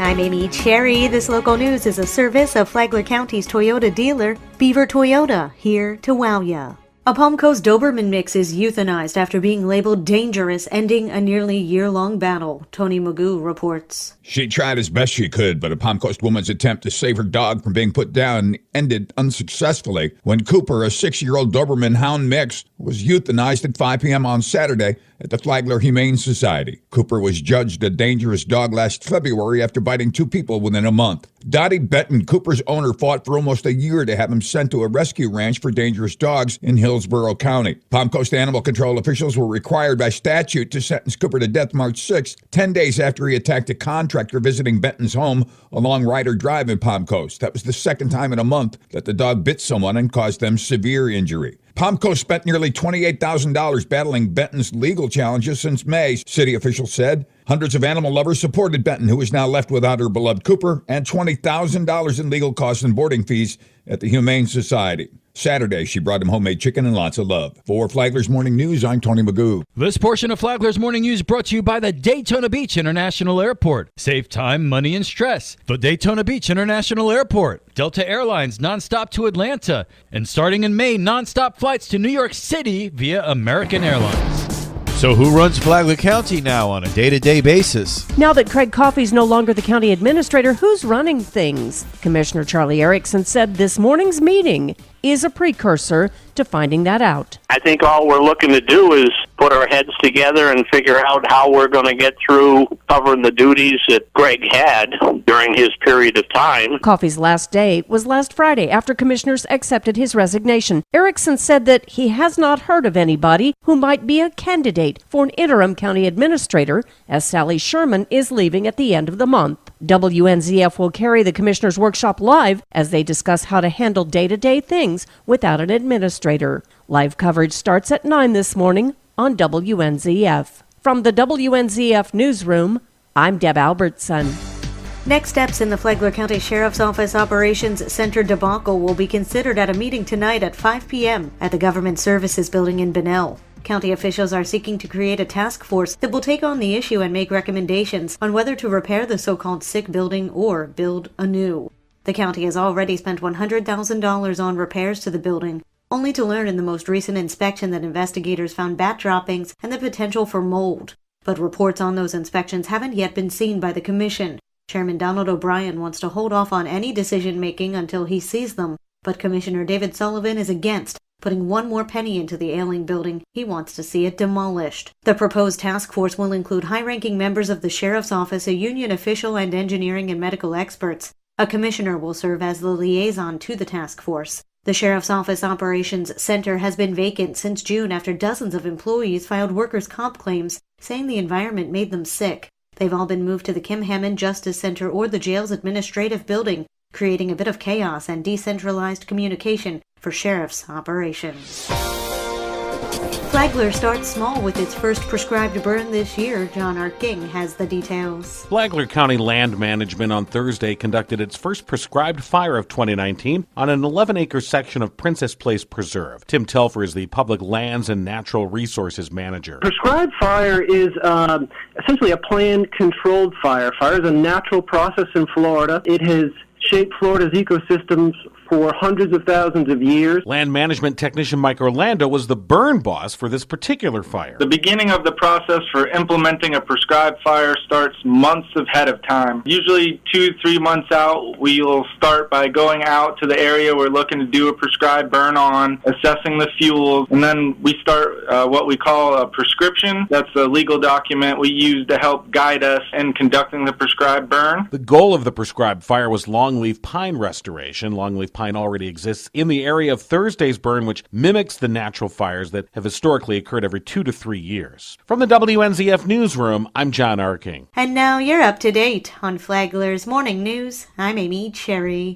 I'm Amy Cherry. This local news is a service of Flagler County's Toyota dealer, Beaver Toyota, here to wow ya. A Palm Coast Doberman mix is euthanized after being labeled dangerous, ending a nearly year-long battle. Tony Magoo reports. She tried as best she could, but a Palm Coast woman's attempt to save her dog from being put down ended unsuccessfully when Cooper, a 6-year-old Doberman Hound mix, was euthanized at 5 p.m. on Saturday at the Flagler Humane Society. Cooper was judged a dangerous dog last February after biting 2 people within a month. Dottie Benton, Cooper's owner, fought for almost a year to have him sent to a rescue ranch for dangerous dogs in Hillsborough County. Palm Coast Animal Control officials were required by statute to sentence Cooper to death March 6th, 10 days after he attacked a contractor visiting Benton's home along Ryder Drive in Palm Coast. That was the second time in a month that the dog bit someone and caused them severe injury. Palm Coast spent nearly $28,000 battling Benton's legal challenges since May, city officials said. Hundreds of animal lovers supported Benton, who is now left without her beloved Cooper, and $20,000 in legal costs and boarding fees at the Humane Society. Saturday, she brought him homemade chicken and lots of love. For Flagler's Morning News, I'm Tony Magoo. This portion of Flagler's Morning News brought to you by the Daytona Beach International Airport. Save time, money, and stress. The Daytona Beach International Airport. Delta Airlines nonstop to Atlanta. And starting in May, nonstop flights to New York City via American Airlines. So who runs Flagler County now on a day-to-day basis? Now that Craig Coffey's no longer the county administrator, who's running things? Commissioner Charlie Erickson said this morning's meeting is a precursor to finding that out. I think all we're looking to do is put our heads together and figure out how we're going to get through covering the duties that Greg had during his period of time. Coffey's last day was last Friday after commissioners accepted his resignation. Erickson said that he has not heard of anybody who might be a candidate for an interim county administrator, as Sally Sherman is leaving at the end of the month. WNZF will carry the Commissioners' Workshop live as they discuss how to handle day-to-day things without an administrator. Live coverage starts at 9 this morning on WNZF. From the WNZF Newsroom, I'm Deb Albertson. Next steps in the Flagler County Sheriff's Office Operations Center debacle will be considered at a meeting tonight at 5 p.m. at the Government Services Building in Bunnell. County officials are seeking to create a task force that will take on the issue and make recommendations on whether to repair the so-called sick building or build anew. The county has already spent $100,000 on repairs to the building, only to learn in the most recent inspection that investigators found bat droppings and the potential for mold. But reports on those inspections haven't yet been seen by the commission. Chairman Donald O'Brien wants to hold off on any decision-making until he sees them, but Commissioner David Sullivan is against putting one more penny into the ailing building. He wants to see it demolished. The proposed task force will include high-ranking members of the Sheriff's Office, a union official, and engineering and medical experts. A commissioner will serve as the liaison to the task force. The Sheriff's Office Operations Center has been vacant since June after dozens of employees filed workers' comp claims, saying the environment made them sick. They've all been moved to the Kim Hammond Justice Center or the jail's administrative building, creating a bit of chaos and decentralized communication for sheriff's operations. Flagler starts small with its first prescribed burn this year. John R. King has the details. Flagler County Land Management on Thursday conducted its first prescribed fire of 2019 on an 11-acre section of Princess Place Preserve. Tim Telfer is the Public Lands and Natural Resources Manager. Prescribed fire is essentially a planned, controlled fire. Fire is a natural process in Florida. It has shaped Florida's ecosystems for hundreds of thousands of years. Land management technician Mike Orlando was the burn boss for this particular fire. The beginning of the process for implementing a prescribed fire starts months ahead of time. Usually 2-3 months out, we'll start by going out to the area we're looking to do a prescribed burn on, assessing the fuels, and then we start what we call a prescription. That's a legal document we use to help guide us in conducting the prescribed burn. The goal of the prescribed fire was longleaf pine restoration. Longleaf pine already exists in the area of Thursday's burn, which mimics the natural fires that have historically occurred every 2 to 3 years. From the WNZF Newsroom, I'm John Arking. And now you're up to date on Flagler's Morning News. I'm Amy Cherry.